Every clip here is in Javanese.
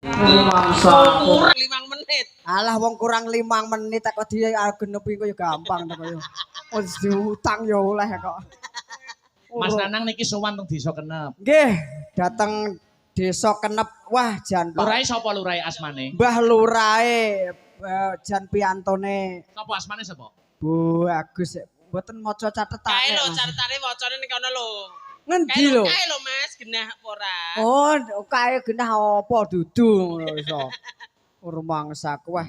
Mangsa. 5 menit. Alah wong kurang 5 menit tak kok digenepi kok ya gampang to kok. Wis diutang ya oleh kok. Mas Nanang niki sowan teng desa Kenep. Nggih, dateng Desa Kenep. Wah, jan Pak. Lurahe sapa lurahe asmane? Mbah Lurahe Jan Piantone. Sapa asmane sapa? Bu Agus mboten maca cathetane. Kae lho catetane wacane ning kono lho. Ngendi lho? Kae lho Mas, genah apa ora? Oh, kae genah apa dudu ngono iso. Rumangsaku wah.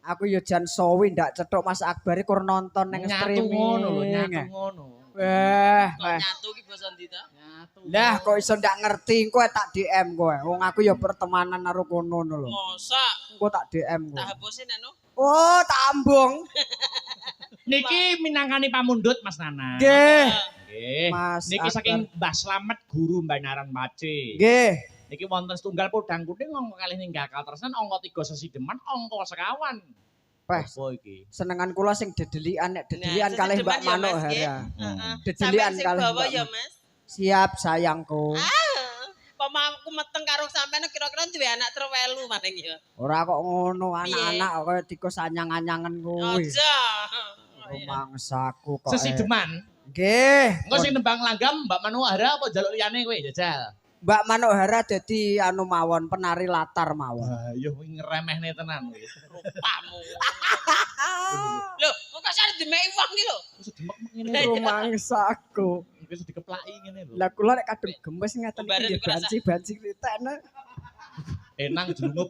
Aku ya jan sowi ndak cethuk Mas Akbar kur nonton ning streaming. Nyatu ngono lho, nyatu ngono. Wah, Nyatu ki basa ndi to? Nyatu. lah kok iso ndak ngerti kowe tak DM kowe. Wong aku ya pertemanan karo kono lho. Mosok Engko tak DM kowe. tak hapusin anu. Oh, tambung. Niki minangkani pamundhut Mas Nanang. Nggih. Nggih. Mas Niki Akbar. saking Mbah Slamet guru Banaran Pace. Nggih. Niki wonten setunggal podang kuning angka kalih ninggal kaltresan angka 3 sesideman angka sekawan. Wes, Apa iki? senengan kula sing dedelian nek dedelian Nah, kalih Mbak sesideman ya, Mas, Manuk nggih. Hara. Heeh. Dedelian Sampeyan sing kalih bawa Mbak ya Manuk. Mas. Siap sayangku. Pemaku meteng karo sampean kira-kira duwe anak terwelu maning ya. Ora kok ngono Piye? anak-anak kaya tikus anyang-anyangen kuwi. Aja. Rumangsaku kok. Sesideman. Nggih. Engko sing nembang langgam Mbak Manuhara apa jaluk liyane kowe jajal? Mbak Manuk Hara dadi anu mawon penari latar mawon. Wah, yo ngremehne tenan kowe. Rupamu. Lho, kok sare dimeki wong iki lho. Wis demek ngene lho. Rumangsaku. Wis dikeplaki ngene lho. Lah kula nek kadung gemes ngeten Kembaran iki iku rasa. banci ritekne. Enang jungup.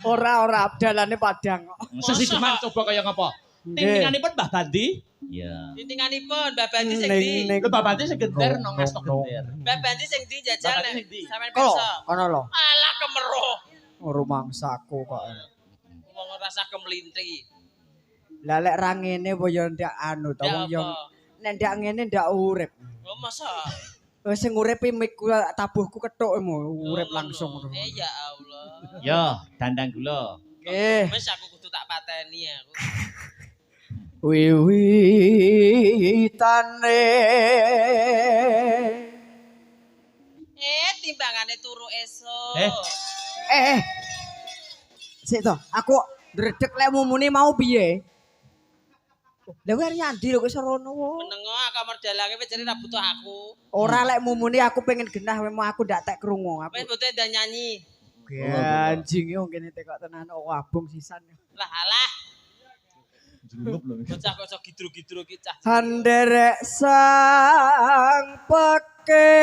Ora dalane padang kok. Sesideman coba kaya ngapa? Nggih. Tintinganipun Mbah Bandi? Iya. Tintinganipun Mbak Bandi sing ndi? Lho Mbah Bandi sing genter nang ngastok genter. Mbak Bandi sing ndi jajal Mbak Bandi nek sing ndi? sampean Kok pirsa. kono lho. Alah kemeruh. Rumangsaku kok. Wong ora usah kemlinti. Lah lek ra ngene apa ya ndak anu to Ya wong ya apa? nek ndak ngene ndak urip. Oh masa? Wis sing urip miku tabuhku kethuk urip langsung ngono. Ya Allah. Yo, dandang gula. Nggih. Wis aku kudu tak pateni aku. Wiwitane Timbangane turu esuk. eh sik to aku ndredeg lek mumune mau piye lha kowe arep nyandi lho kowe serono Menengo kamar dalange wis jare ra butuh aku. ora lek mumune aku pengen genah memang aku ndak tek krungu aku Wis butuh ndak nyanyi. anjing yo kene tekok tenan wabung sisan Lah alah, Jungup lho. bocah kok iso gidru-gidru ki cah. handerek sang peke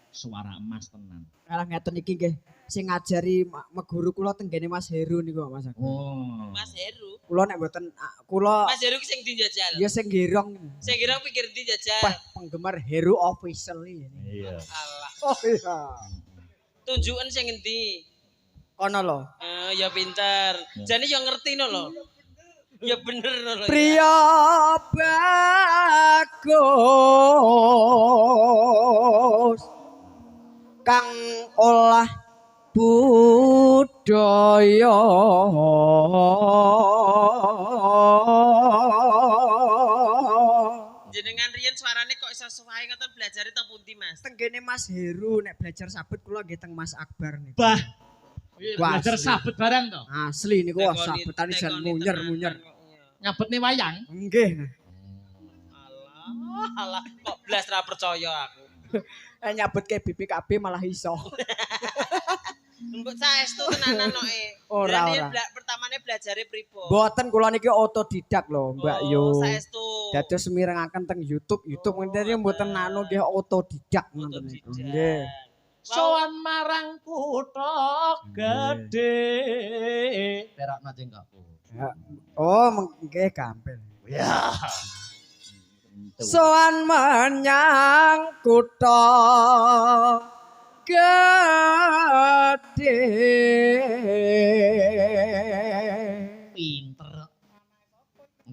Suara emas tenan. alah ngeten iki nggih sing ngajari meguru kula tenggene Mas Heru niku Mas Agus. Oh. Mas Heru. Kula nek mboten kula Mas Heru ki sing ndi jajal? ya sing girong Sing kira pikir ndi jajal? Wah, penggemar Heru official ini. Iya. Alah, Oh iya. tunjukan sing endi? Kono lho. Ya pinter. Jane yo ngerti no lho. Ya bener no lho. Priya bagus kang olah budaya Jenengan riyen suarane kok iso suwahe ngoten belajare teng pundi Mas? tenggene Mas Heru nek belajar sabet kula nggih teng Mas Akbar niku. Bah. Wah, Belajar asli. sabet barang to. Asli niku wah sabetane jan munyer-munyer. Nyabetne wayang. Nggih. Alah, kok blas ra percaya aku. Nyabetke BPKB malah iso. Mbok saestu tenanan kok Ora, Berarti ora. Pertamane belajare pripun? Mboten kula niki otodidak lho, Mbak Yu. Oh, saestu. Dados mirengaken teng YouTube ngene mboten anu nggih otodidak ngoten niku. Nggih. Soan marang kutha gedhe. Perakna cengkokku. Ya. Oh, nggih gampil. Ya. Soan menyang kutha gedhe. Pinter.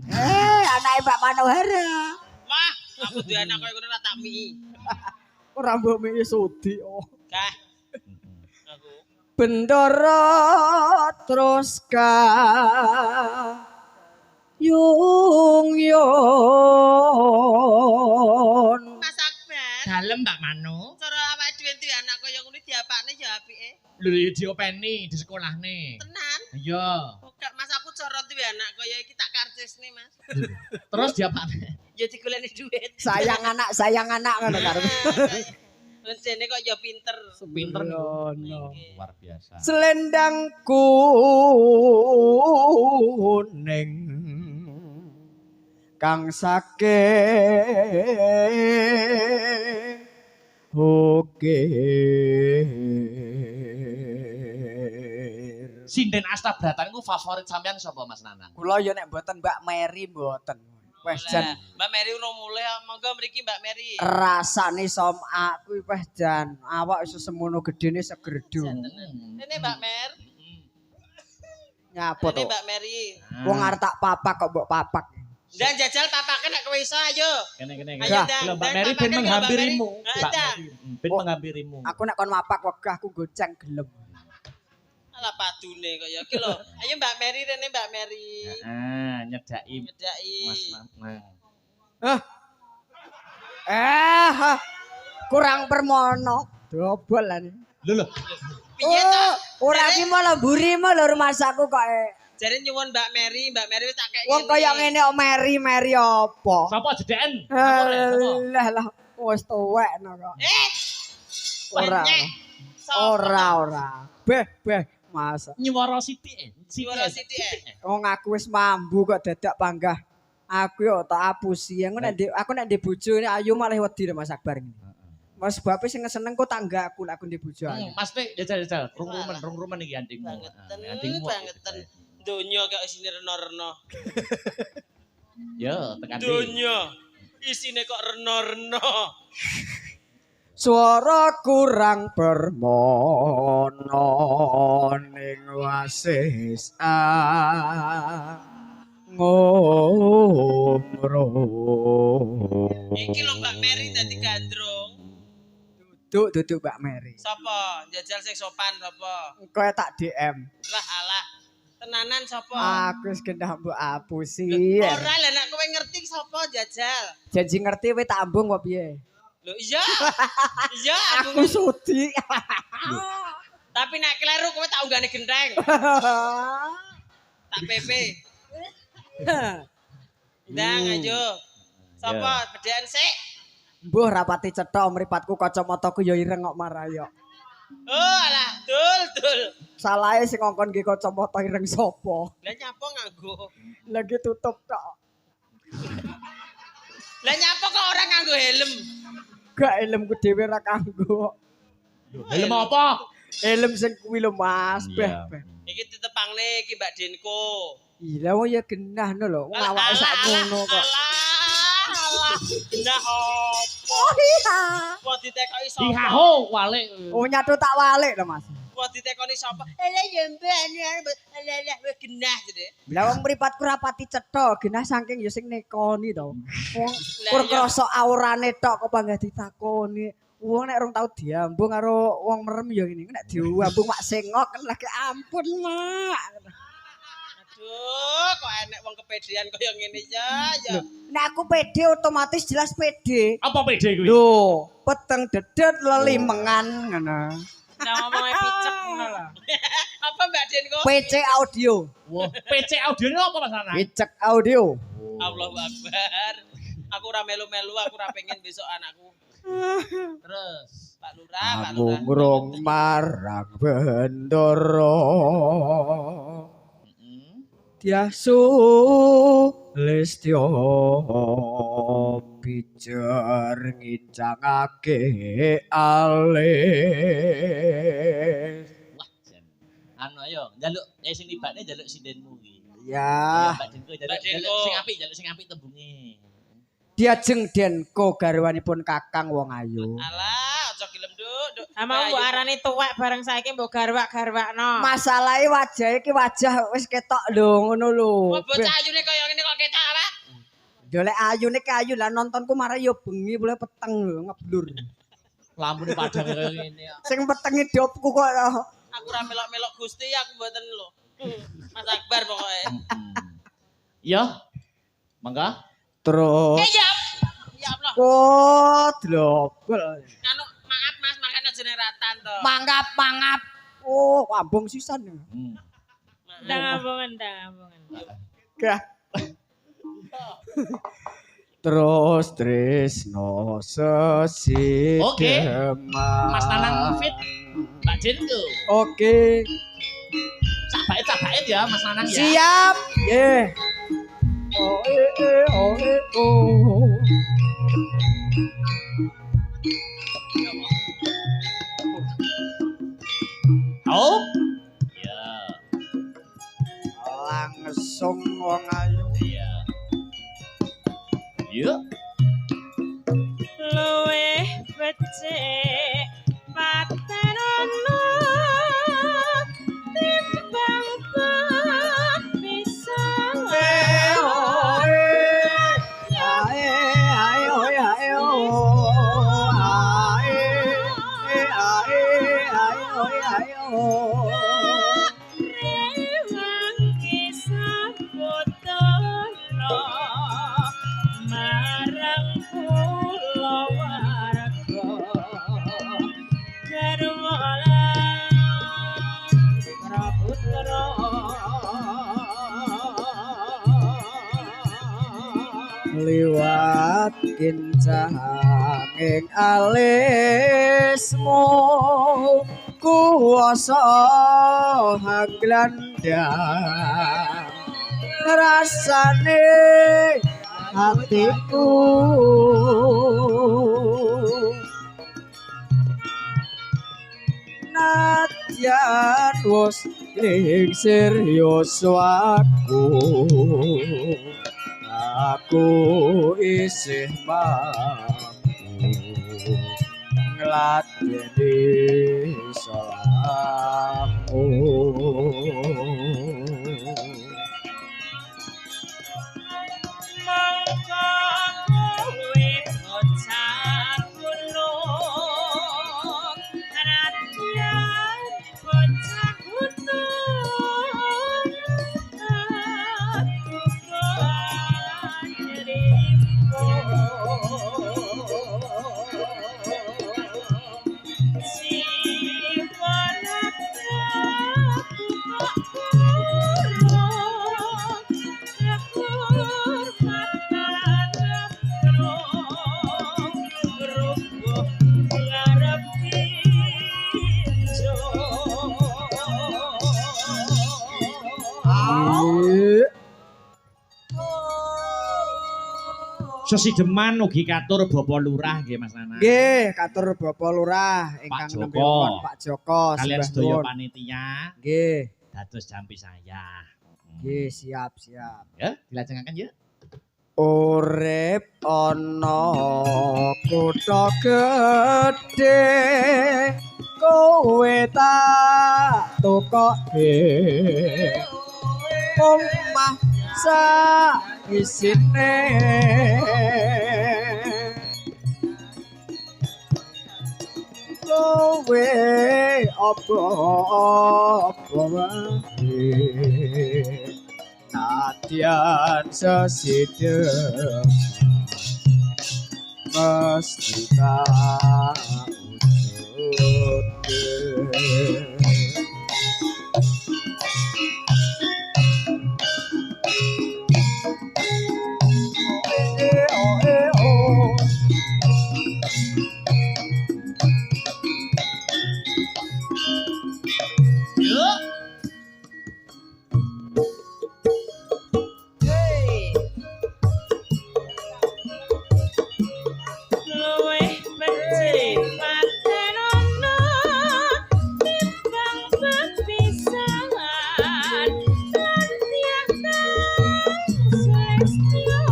Anake Mbak Manohara. Wah, aku duwe anak koyo ngono ra tak mii. Ora mbok mie sudi. Oh. Kah. Aku. Bendara terus yung Mas Akbar. Dalem Mbak Manu. Cara awake dhewe duwe anak koyo ngono kuwi diapakne ya apike. Lho ya diopeni di sekolahne. Tenan. Iya. Kok gak Mas aku corot duwe anak kaya iki tak karcisne Mas. Terus diapakne? Ya digoleki duit. Sayang anak ngono karo. Rencene kok ya pinter. Pinter niku. Sembrono. Luar biasa. Selendang kuning kang saking ukir. Sinden Astabratan ku favorit sampean sapa Mas Nanang? Kula ya nek mboten Mbak Mary mboten. Wes jan Mbak Mary uno mulai monggo mriki Mbak Mary. rasane somak kuwi wes jan awak iso semono gedene segredo. Ini Mbak Mer. Nyapa Ini to? Mbak Mary. Wong arep tak papak kok mbok papak. Dan jajal papake nek kowe iso ayo. Kene. Ayo, Dah. Lho Mbak Dan Mary ben papake menghampirimu. Mbak Mary. Mbak Dah. Mary. Ben Oh. menghampirimu. Aku nek kon mapak wegah aku gonceng gelem. Alah padune kaya iki lho. Ayo Mbak Mary rene Mbak Mary. Nyedaki Ngedaki. Mas Nanang. Kurang permono. Dobol lan. Lho. Piye to? Ora ki malah mburimu lho rumah saku kok. Jare nyuwun Mbak Mary wis tak kei. Wong kaya ngene kok Mary apa? Sapa jedeken? Lah wis tuwek no kok. Ora. Ora. Beh, Mas. Nyuwara sithik. Suara sithik. Wong aku wis mambu kok dadak panggah. Aku yo tak apusi. Aku nek ndek bojo ayu malah wedi Mas Akbar. Mas bape sing seneng kok tanggaku lek aku ndek bojo ayu. Mas Tek jajal. Rung-rumen iki antingmu. Bangeten. Donya kok isine rena-rena. Yo, tekan iki. Donya isine kok rena-rena. Suara kurang permono ning wasis ngomro. Iki lho Mbak Mary dadi gandrung. Duduk Mbak Mary. Sapa? Jajal sing sopan sapa? Kowe tak DM. Lah alah. Tenanan sapa? Aku wis gendah mbok apusi. Ora lah nek kowe ngerti sapa jajal. Janji ngerti kowe tak ambung kok piye? Lho iya. Iya Aku sudi. Tapi nek kleru kowe tak unggane genteng. Tak PP. Ndang ayo. Sapa bedhekan sik? Mbuh rapati cethok mripatku kacamataku ya ireng kok maraya. Oh alah, dul. Salahe sing ngongkon nggih kacamata ireng sapa? Lah nyapa nganggo? Lagi tutup tok. Lah nyapa kok ora nganggo helm? Gak helmku dhewe ra kanggo. Helm apa? Helm sing kuwi lho Mas. Beh. Iki ditepangne iki Mbak Denko. Iya wong ya genah no lho. Wong awake sak ngono kok. Alah. Genah opo? Oh iya. Kok ditekoki sapa? Dihaho walik. Oh nyatu tak walik lho Mas. Kok ditekoni sapa? Lah ya mbak lah wis genah jere. Lah wong mripatku rapati cetha, genah saking ya sing nekoni to. Wong Lah kur iya. krasa aurane tok kok panggah ditakoni. Wong nek rong tau diambung karo wong merem ya ngene. Nek diambung mak sengok kan lagi ampun mak. Aduh, kok enek wong kepedean kaya ngene ya. Nek aku pede otomatis jelas pede. Apa PD kuwi? Lho, peteng dedet lelimengan ngono. Nah ngomongnya picek ngono lho. Apa Mbak Denko? PC audio. Wah, PC audio ini apa Mas Nanang? Picek audio. Allahu Akbar. Aku ora melu-melu, aku ora pengen besok anakku. Terus Pak Lurah. Amung marang bendoro. Tiasu listyo pijer ngicangake alis. wah, anu ayo, njaluk sing tibane njaluk sindenmu iki. Ya, Mbak Denko Mbak njaluk Denko. jaluk sing apik tembunge. diajeng Denko garwanipun Kakang wong ayu. Alah, aja gelem nduk. Ama mbok arani tuwek bareng saiki mbok garwak-garwakno. Masalahe wajah iki wajah wis ketok lho ngono lho. Kok bocah ayune kaya ngene kok ketok apa? Dolek ayune ke ayu lah nontonku marah yo bengi boleh peteng lho ngeblur. Lampune padang kaya ngene. Sing petengi dopku kok. Aku ora melok-melok Gusti, aku mboten lho. Mas Akbar pokoke. Iya. Mangga. Terus Ya. Ya Allah. kok dobel. Anu maaf Mas, makane jeneng ratan to. Mangap. Oh, ambung sisan. Ndang ambungan. Gah. Terus Tresno sesideman. Oke. Mas Nanang fit. Mbak Jen tuh. Oke. Cabait ya Mas Nanang ya. Siap. Yeah. Oh oh. Oh. Ya. Langsung wong ayu. Iya. Yuk. Luwih becik paten ono timbang pisang. Rewang kisah fotono marang kula warga garwalan praputra liwat kincanging alismu kuwasa hanglandang rasane hatiku nadyan wis ning serius aku isih mampu ngladeni salahmu mangka kowe bocah gunung nadyan bocah gunung aku dirimu si Sesideman ugi katur Bapak Lurah nggih Mas Nanang. nggih katur Bapak Lurah ingkang Pak nembe Joko. wonten Pak Joko Kalian sembah sedaya nuwun. panitia Nggih dados jampi saya. nggih siap Ya, dilajengaken ya. urip ana kutha gedhe kowe tak tukoke omah sak isine kowe apa wae nadyan sesidem mesti tak wujud Yuk. luwih becik paten ono timbang bepisangan nadyan selestyo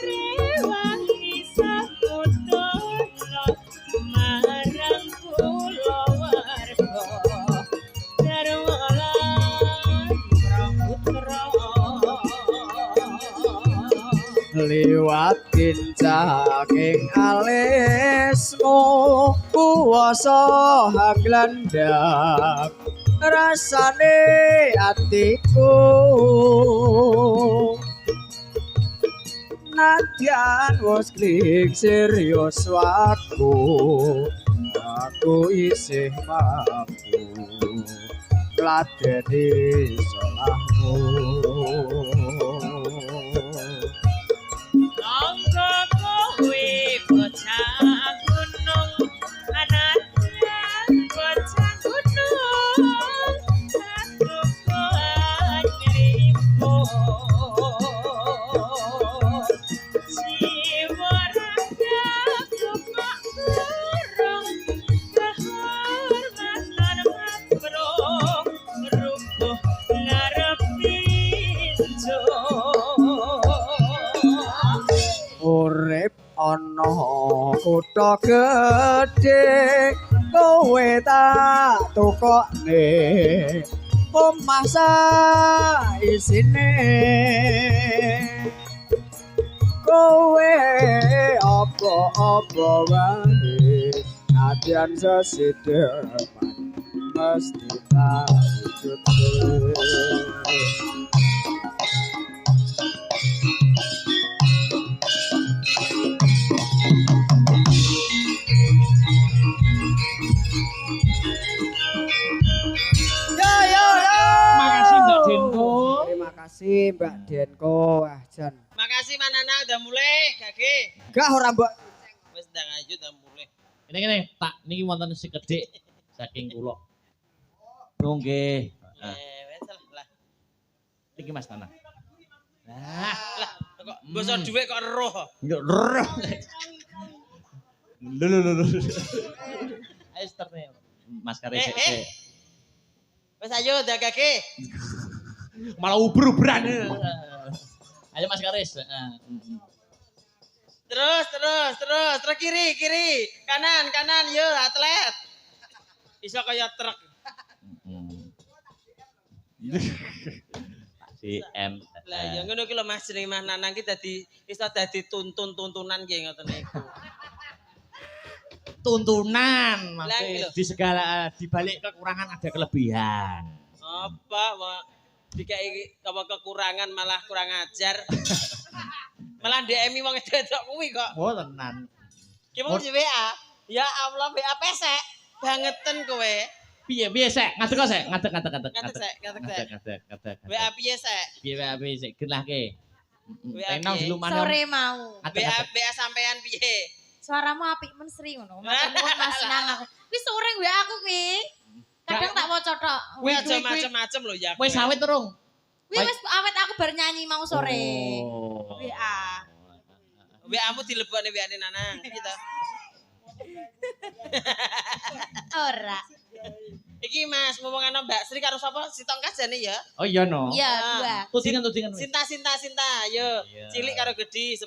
rewang kisah putono marang kula warga garwalan praputra liwat kincanging alismu kuwasa hanglandang rasane atiku Senadyan wis serius aku isih mampu ngladeni salahmu. Angga kowe bocah gunung, anaknya bocah gunung, aku kuat nyerimu. Jiwa raga kumak kurung, kehormatan mabruk, rubuh ngarep pinjo. Urip ana kutha gedhe kowe tak tukokne omah isine kowe apa-apa wae nadyan sesidepan mesti tak wujudke. Makasih Mbak Denko. Terima kasih Mbak Denko. Wah, Jan. Makasih Manana udah mulai, Gage. Gak ora Mbak. Wis ndang aja udah mulai. Ini tak niki wonten sekedhik saking kula. Nggih. Wis lah. Iki Mas Nana. Lah, kok basa dhuwit kok eruh. Yo roh. Lho. Ayo start nih. Mas Karis. Wis ayo udah Gage. Malah uber-uberan. Ayo Mas Karis. Terus kiri. Kanan, yo atlet. Iso kaya truk. Si M. Lah ya ngono ki lho Mas jenenge Mas Nanang ki dadi iso dadi tuntunan ki ngoten niku. Tuntunan, Lah, maksudnya gitu. di segala di balik kekurangan ada kelebihan. Apa wak dikai apa kekurangan malah kurang ajar. Malah DM-i wong edok kuwi kok. Oh tenan. Ki mau di WA. Ya Allah WA pesek bangeten kowe. Piye sek? Ngadeg sek, ngadeg. Ngadeg. WA piye sek? Piye sek gelahke. WA Tenang piye? dulu mana. Sore mau. WA sampean piye? Suaramu apik men Sri ngono. Matur nuwun Mas Nang aku. Wis sore WA aku kuwi. Kadang tak waca tok. Kuwi aja macem-macem lho ya. Wis awet urung? Kuwi wis awet aku bar nyanyi mau sore. Oh. WA. WA-mu dilebokne WA-ne Nanang kita. Ora. Iki Mas ngomongan Mbak Sri karo sapa? Si Tongkas jane ya. Oh iya no. Iya, dua. Tudingan. Sinta. Yo. Iya. Cilik karo gedhi 10.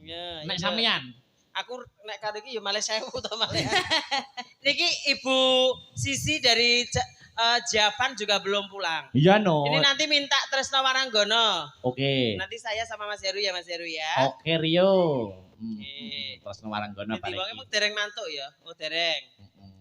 Ya. Nek sampean. Aku nek karo iki ya malah 1000 to malah. Niki Ibu Sisi dari Japan juga belum pulang. Iya no. Ini nanti minta Tresno Waranggono. Oke. Nanti saya sama Mas Heru ya. Oke Rio. Oke. Terus Waranggono Nanti paling. wong emang dereng mantuk ya. Oh dereng.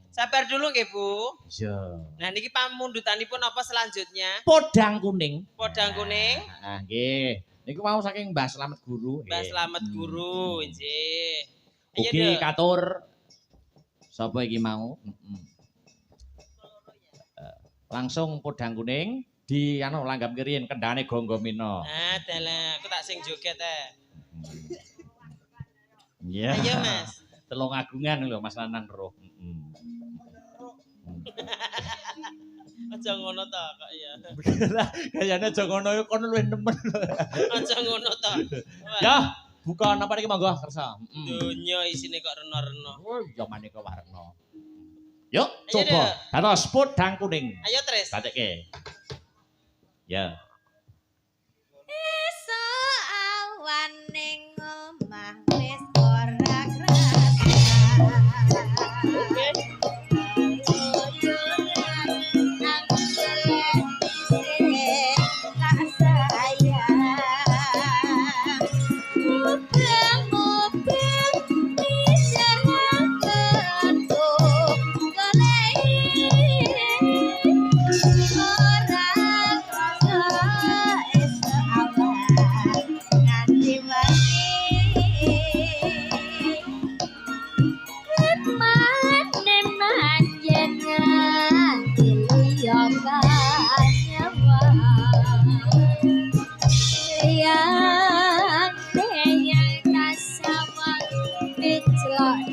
Sabar dulu nggih Bu. Iya. Nah niki pamundutanipun apa selanjutnya? Podang kuning. Podang kuning. Nah, nggih. Niku mau saking Mbah Slamet Guru. Mbak Slamet Guru, nggih. Iya, Ugi Dek. katur sapa iki mau? Langsung podang kuning di anu langgam kiriin kendane Gonggomino. Ah, dalah, aku tak sing joget Iya. Ayo, Mas. Telung agungan lho Mas Nanang roh. Aja ngono to kok ya. Kayane aja ngono kon luwih nemen. Aja ngono to. Ya, buka napa iki monggo kersa. Dunya isine kok reno-reno. Oh, ya maneka warna. Yuk, Ayo, coba. Dek. Dados podang kuning. Ayo, Tris. Tatekke. Ya. Esuk awan ning omah wis ora krasa. Ora krasa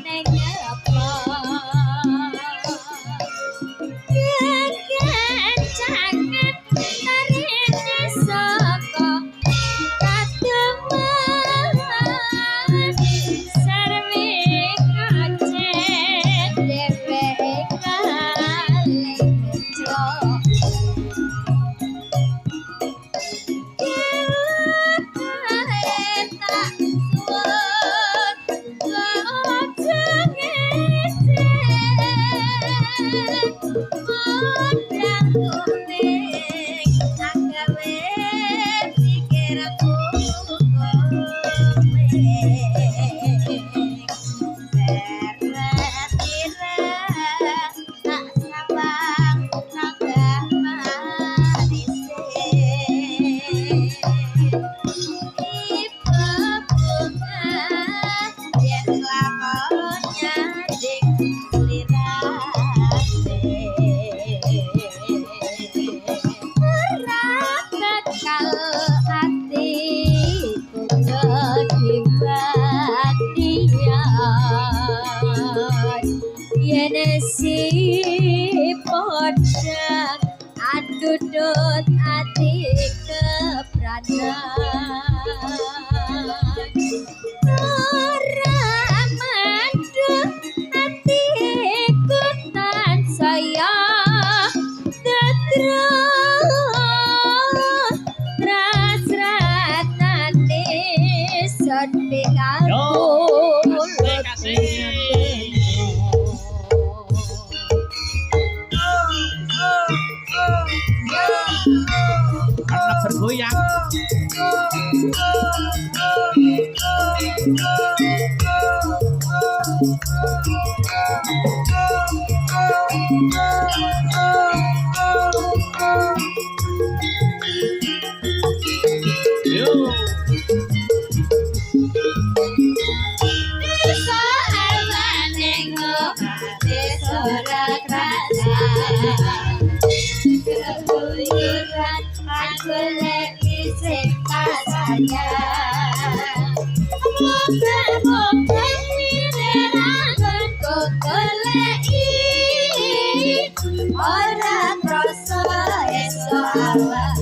ning apa jangan tarine saka kateman sarwi kacet dewe kaleng Adudut ati kebranan ora mandut atiku tansaya terus rasratane sedih aku karena bergoyang. Aku lagi sing pasaya moga-moga minerangan kok goleki ora krasa esuk awak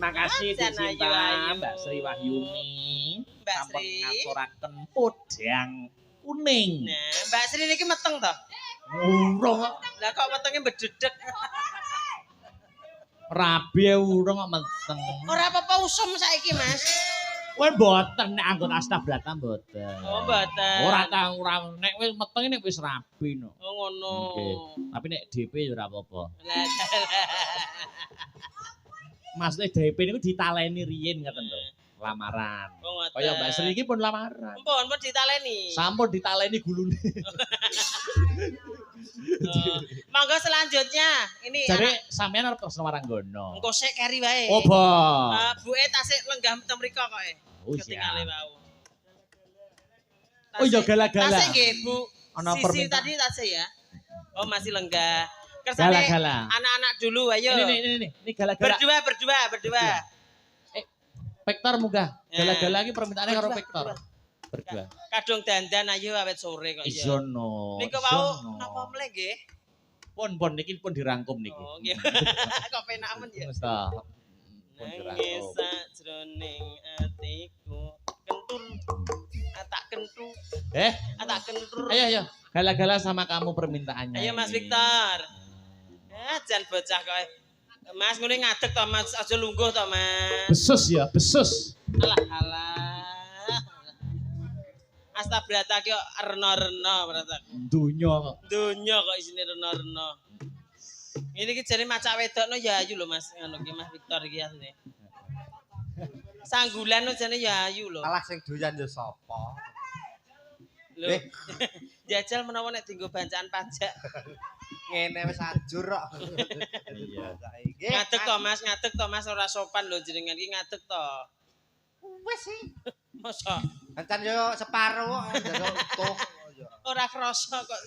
Terima kasih Jan dicinta Ayu. Mbak Sri Wahyumi. Mbak Sampun Sri. ngaturaken podang kuning. Nah, Mbak Sri niki meteng toh. Urung kok Lah kok metenge bedudek. rabi urung kok meteng. Ora apa-apa usum saiki, Mas. Kowe mboten nek anggota astabrata mboten. Oh, mboten. Ora tau ora nek wis meteng nek wis rabi no. Oh ngono. Nggih. Tapi nek DP ya ora apa-apa. Lah Maksudnya DP niku ditaleni riyin ngoten to. Lamaran. oh ngoten. Kaya Mbak Sri iki pun lamaran. Pun ditaleni. Sampun ditaleni gulune. Monggo selanjutnya. Ini Jadi anak sampean arep Tresno Waranggono. engko sik keri wae. Oh, Bang. Buke tasik lenggah teng mriko kok. Oh, Ketinggalan siap. mau. Oh, iya gala-gala. Tasik nggih, Bu. Ana Sisi permintaan. tadi tasik ya. Oh, masih lenggah. Kersane Gala-gala. anak-anak dulu ayo. Ini gala-gala. Berdua. Vektor munggah. Ya. Gala-gala iki permintaane karo Berdua, Vektor. Berdua. Kadung dandan ayo awet sore kok ya. Isono. Niku wau napa mleh nggih? Pun niki pun dirangkum niki. Oh, nggih. Kok penak men ya. Mustah. Pun Nangis dirangkum. sajroning atiku kentur tak kentu Eh, tak kentur. ayo. Gala-gala sama kamu permintaannya. Ayo Mas ini. Victor. Jan bocah kok. Mas ngene ngadeg to Mas, aja lungguh to Mas. Besus ya, besus. Alah. Astabrata ki kok rena-rena brata. Dunya kok. Donya kok isine rena-rena. Ini ki jane macak wedokno ya ayu lho Mas, ngono ki Mas Victor iki asline. Sanggulan no jane ya ayu lho. Alah sing doyan ya sapa? Lho. Jajal menawa nek dienggo bancaan pajak. Ngene wis ajur kok. Iya. Saiki. Ngadeg to Mas ora sopan lho jenengan iki ngadeg to. Wis sih. Masa Ancan yo separo kok njero utuh. ora krasa kok.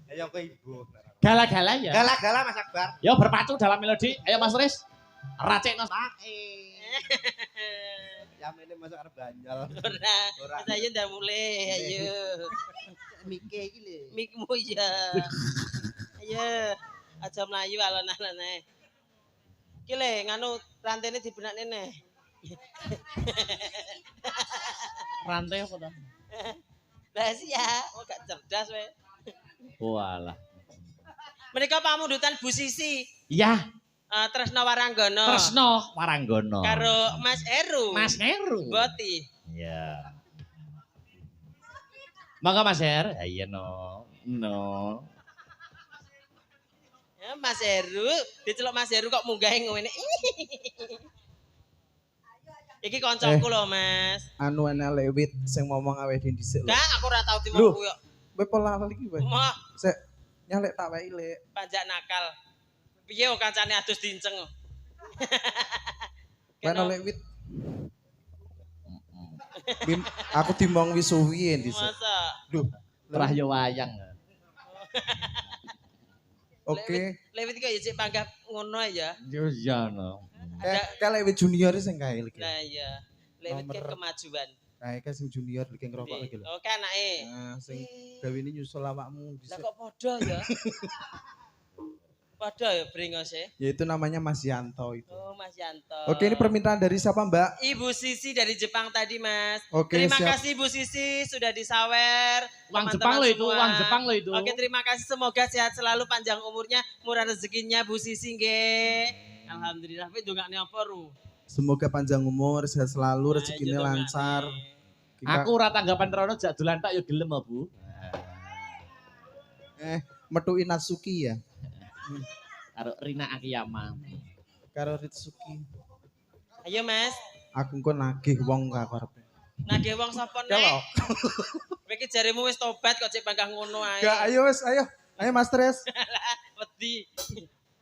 Ayo ke ibu. Gala-gala ya. Gala-gala Mas Akbar. Yo berpacu dalam melodi. Ayo Mas Riz. Racekno. Ya mene masuk arep banjal. Ora. Mas ayo ndak mulai ayo. Mike iki lho. Mikmu ya. Ayo. Aja mlayu alon-alon ae. Ki le nganu rantene dibenakne neh. Rantai apa to? Lah ya, oh gak cerdas we. Walah. Menika pamundutan Bu Sisi. Iya, Tresno Waranggono. Tresno Waranggono. Karo Mas Heru. Mas Heru. Boti. Iya. Mangga Mas Her. Iya no. No. Ya Mas Heru, diceluk Mas Heru kok munggah ngene. Iki koncoku lho, Mas. Anu ana lewit sing ngomong awake dhisik lho. Enggak, aku ora tau dimongku yo. Kowe pola iki wae. Mah, Sik nyalek tak wae lek. pajak nakal. Piye kok kancane adus dinceng. Kowe ana lewit. Bim, aku dimong wis suwi dhisik. Masa? Duh, Terah yo wayang. oke. Lewit kok ya cek panggah ngono aja. Yo ya no. Kayak lewit junior sing kae iki. Nah iya. Lewit ke Nomor- kemajuan. Kae ka sing junior iki ngerokok iki lho. Oh, kan anake. Nah, sing gawe ini nyusul awakmu Lah dhisik. kok padha ya? Padha ya bringose. Yaitu namanya Mas Yanto itu. Oh, Mas Yanto. Oke, ini permintaan dari siapa, Mbak? Ibu Sisi dari Jepang tadi, Mas. Oke, Terima siap. kasih Bu Sisi sudah disawer. Uang Teman-teman Jepang lo itu, semua. uang Jepang lo itu. Oke, terima kasih. Semoga sehat selalu, panjang umurnya, murah rezekinya Bu Sisi nggih. Alhamdulillah, tapi ndongakne apa ru? Semoga panjang umur, sehat selalu, Nah, rezekinya itu ndongakne. lancar. Kita Aku ora tanggapan terono jak dolan tak yo gelem apa, Bu. metuin Natsuki ya, Karo Rina Akiyama. karo Ritsuki. Ayo, Mas. Aku engko nagih wong karepe. Nagih wong sapa nek? Kalau Kowe iki jaremu wis tobat kok cek bangkah ngono ae. enggak, ayo wes, ayo. Ayo Mas Tres. Wedi.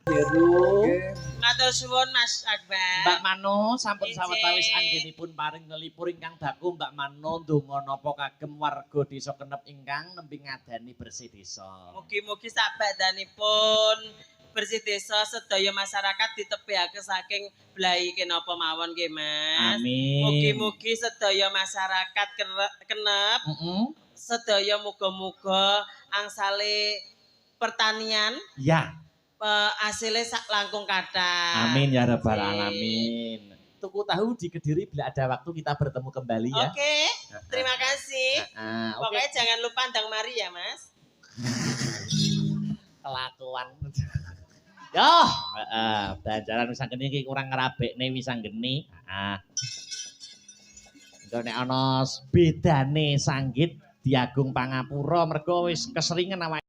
Oke. Matur suwun Mas Akbar. Mbak Mano sampun Ijin. sawetawis anggenipun paring ngelipur ingkang baku Mbak Mano ndonga napa kagem warga desa Kenep ingkang nembe ngadani bersih desa. Mugi-mugi sabadanipun bersih desa sedaya masyarakat ditebihake saking blai kenapa mawon nggih Mas. Amin. Mugi-mugi sedaya masyarakat Kenep sedaya muga-muga angsale pertanian Ya, hasilnya langkung kathah. amin ya rabbal Amin. alamin. Tuku tahu di Kediri bila ada waktu kita bertemu kembali ya. Oke, terima kasih. Oke, Pokoknya jangan lupa ndang mari ya, Mas. kelakuan. Yo, banjaran Wisanggeni iki kurang ngrabekne Wisanggeni. Engko nek ana bedane sanggit Diagung Pangapura mergo wis keseringan awake